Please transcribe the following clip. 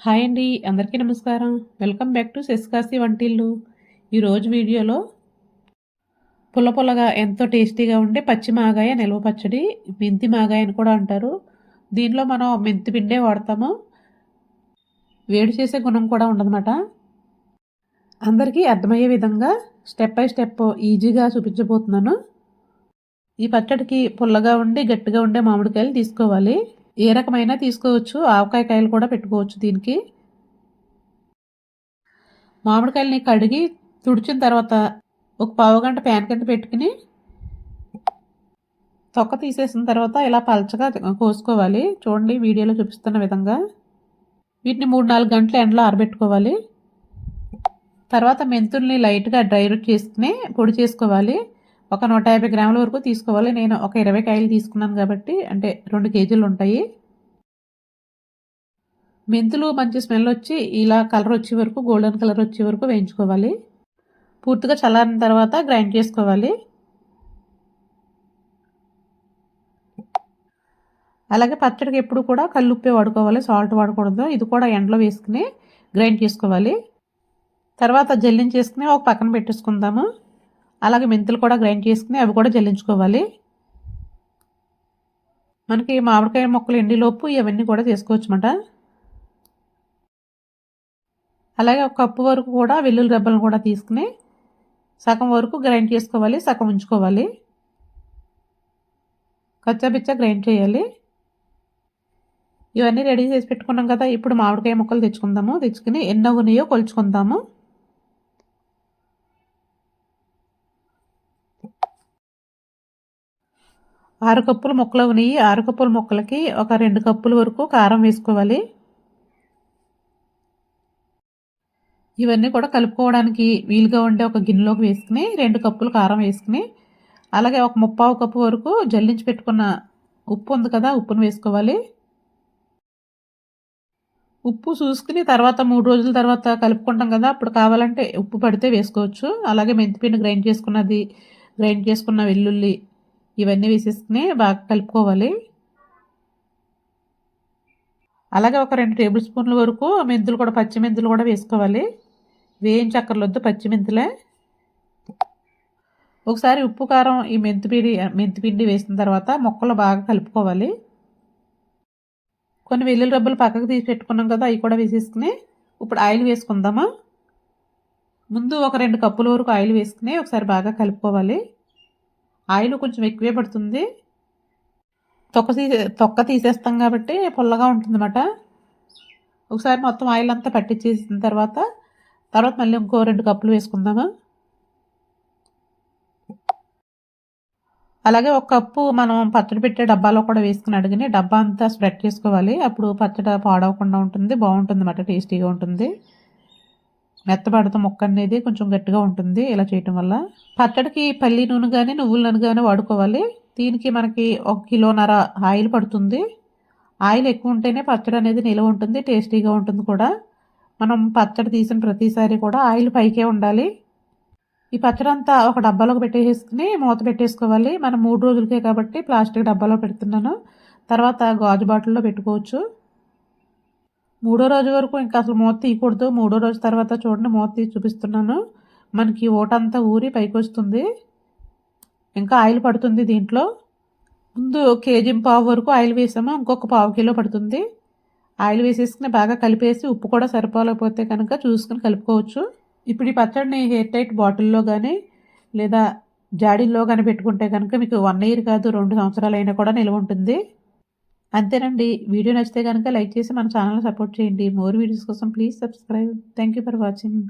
Hi అండి, అందరికీ నమస్కారం. వెల్కమ్ బ్యాక్ టు శశికాశి వంటిల్లు. ఈరోజు వీడియోలో పుల్ల పుల్లగా ఎంతో టేస్టీగా ఉండే పచ్చి మాగాయ నిల్వ పచ్చడి, మెంతి మాగాయ అని కూడా అంటారు. దీనిలో మనం మెంతి పిండే వాడతాము. వేడి చేసే గుణం కూడా ఉండదన్నమాట. అందరికీ అర్థమయ్యే విధంగా స్టెప్ బై స్టెప్ ఈజీగా చూపించబోతున్నాను. ఈ పచ్చడికి పుల్లగా ఉండి గట్టిగా ఉండే మామిడికాయలు తీసుకోవాలి. ఏ రకమైనా తీసుకోవచ్చు, ఆవకాయ కాయలు కూడా పెట్టుకోవచ్చు. దీనికి మామిడికాయలని కడిగి తుడిచిన తర్వాత ఒక పావుగంట ప్యాన్ కింద పెట్టుకుని తొక్క తీసేసిన తర్వాత ఇలా పలచగా కోసుకోవాలి. చూడండి వీడియోలో చూపిస్తున్న విధంగా. వీటిని 3-4 గంటలు ఎండలో ఆరబెట్టుకోవాలి. తర్వాత మెంతుల్ని లైట్గా డ్రై రూట్ చేసుకుని పొడి చేసుకోవాలి. ఒక 150 గ్రాముల వరకు తీసుకోవాలి. నేను ఒక 20 కాయలు తీసుకున్నాను కాబట్టి, అంటే 2 కేజీలు ఉంటాయి. మెంతులు మంచి స్మెల్ వచ్చి ఇలా కలర్ వచ్చే వరకు, గోల్డెన్ కలర్ వచ్చే వరకు వేయించుకోవాలి. పూర్తిగా చల్లారిన తర్వాత గ్రైండ్ చేసుకోవాలి. అలాగే పచ్చడికి ఎప్పుడు కూడా కల్లుప్పే వాడుకోవాలి, సాల్ట్ వాడకూడదు. ఇది కూడా ఎండలో వేసుకుని గ్రైండ్ చేసుకోవాలి. తర్వాత జల్లించేసుకుని ఒక పక్కన పెట్టేసుకుందాము. అలాగే మెంతులు కూడా గ్రైండ్ చేసుకుని అవి కూడా జల్లించుకోవాలి. మనకి మామిడికాయ ముక్కలు ఎండిలోపు ఇవన్నీ కూడా చేసుకోవచ్చు అన్నమాట. అలాగే ఒక కప్పు వరకు కూడా వెల్లుల్లి రెబ్బలను కూడా తీసుకుని సగం వరకు గ్రైండ్ చేసుకోవాలి, సగం ఉంచుకోవాలి. కచ్చాబిచ్చా గ్రైండ్ చేయాలి. ఇవన్నీ రెడీ చేసి పెట్టుకున్నాం కదా. ఇప్పుడు మామిడికాయ ముక్కలు తెచ్చుకుందాము. తెచ్చుకుని ఎన్ని ఉన్నాయో కొలుచుకుందాము. ఆరు కప్పులు ముక్కలు ఉన్నాయి. 6 కప్పుల ముక్కలకి ఒక 2 కప్పుల వరకు కారం వేసుకోవాలి. ఇవన్నీ కూడా కలుపుకోవడానికి వీలుగా ఉండే ఒక గిన్నెలోకి వేసుకుని 2 కప్పులు కారం వేసుకుని, అలాగే ఒక 3/4 కప్పు వరకు జల్లించి పెట్టుకున్న ఉప్పు ఉంది కదా, ఉప్పును వేసుకోవాలి. ఉప్పు చూసుకుని తర్వాత 3 రోజుల తర్వాత కలుపుకుంటాం కదా, అప్పుడు కావాలంటే ఉప్పు పడితే వేసుకోవచ్చు. అలాగే మెంతిపిండి గ్రైండ్ చేసుకున్నది, గ్రైండ్ చేసుకున్న వెల్లుల్లి ఇవన్నీ వేసేసుకుని బాగా కలుపుకోవాలి. అలాగే ఒక 2 టేబుల్ స్పూన్ల వరకు మెంతులు కూడా, పచ్చి మెంతులు కూడా వేసుకోవాలి. వేయించక్కర్లొద్దు, పచ్చి మెంతులే. ఒకసారి ఉప్పు కారం ఈ మెంతిపిండి వేసిన తర్వాత మొక్కలు బాగా కలుపుకోవాలి. కొన్ని వెల్లుల్లి రబ్బలు పక్కకు తీసి పెట్టుకున్నాం కదా, అవి కూడా వేసేసుకుని ఇప్పుడు ఆయిల్ వేసుకుందాము. ముందు ఒక 2 కప్పుల వరకు ఆయిల్ వేసుకుని ఒకసారి బాగా కలుపుకోవాలి. ఆయిల్ కొంచెం ఎక్కువే పడుతుంది. తొక్క తీసేస్తాం కాబట్టి పుల్లగా ఉంటుందన్నమాట. ఒకసారి మొత్తం ఆయిల్ అంతా పట్టించేసిన తర్వాత మళ్ళీ ఇంకో 2 కప్పులు వేసుకుందాము. అలాగే ఒక కప్పు మనం పచ్చడి పెట్టే డబ్బాలో కూడా వేసుకుని అడిగిని డబ్బా అంతా స్ప్రెడ్ చేసుకోవాలి. అప్పుడు పచ్చడి పాడవకుండా ఉంటుంది, బాగుంటుంది అన్నమాట, టేస్టీగా ఉంటుంది. మెత్తబడత ముక్క అనేది కొంచెం గట్టిగా ఉంటుంది ఇలా చేయటం వల్ల. పచ్చడికి పల్లి నూనె కానీ నువ్వుల నూనె కానీ వాడుకోవాలి. దీనికి మనకి 1.5 కిలోన్నర ఆయిల్ పడుతుంది. ఆయిల్ ఎక్కువ ఉంటేనే పచ్చడి అనేది నిలవ ఉంటుంది, టేస్టీగా ఉంటుంది కూడా. మనం పచ్చడి తీసిన ప్రతిసారి కూడా ఆయిల్ పైకే ఉండాలి. ఈ పచ్చడి అంతా ఒక డబ్బాలోకి పెట్టేసుకుని మూత పెట్టేసుకోవాలి. మనం 3 రోజులకే కాబట్టి ప్లాస్టిక్ డబ్బాలో పెడుతున్నాను. తర్వాత గాజు బాటిల్లో పెట్టుకోవచ్చు. 3వ రోజు వరకు ఇంకా అసలు మూత తీయకూడదు. 3వ రోజు తర్వాత చూడండి, మూత తీసి చూపిస్తున్నాను. మనకి ఓటంతా ఊరి పైకి వస్తుంది. ఇంకా ఆయిల్ పడుతుంది దీంట్లో. ముందు 1.5 కేజీ వరకు ఆయిల్ వేసాము, ఇంకొక 1/2 కిలో పడుతుంది. ఆయిల్ వేసేసుకుని బాగా కలిపేసి ఉప్పు కూడా సరిపోలేకపోతే కనుక చూసుకుని కలుపుకోవచ్చు. ఇప్పుడు ఈ పచ్చడిని ఎయిర్ టైట్ బాటిల్లో కానీ లేదా జాడీల్లో కానీ పెట్టుకుంటే కనుక మీకు 1 ఇయర్ కాదు 2 సంవత్సరాలు అయినా కూడా నిల్వ ఉంటుంది. అంతేనండి. వీడియో నచ్చితే కనుక లైక్ చేసి మన ఛానల్ని సపోర్ట్ చేయండి. మోర్ వీడియోస్ కోసం please subscribe. Thank you for watching.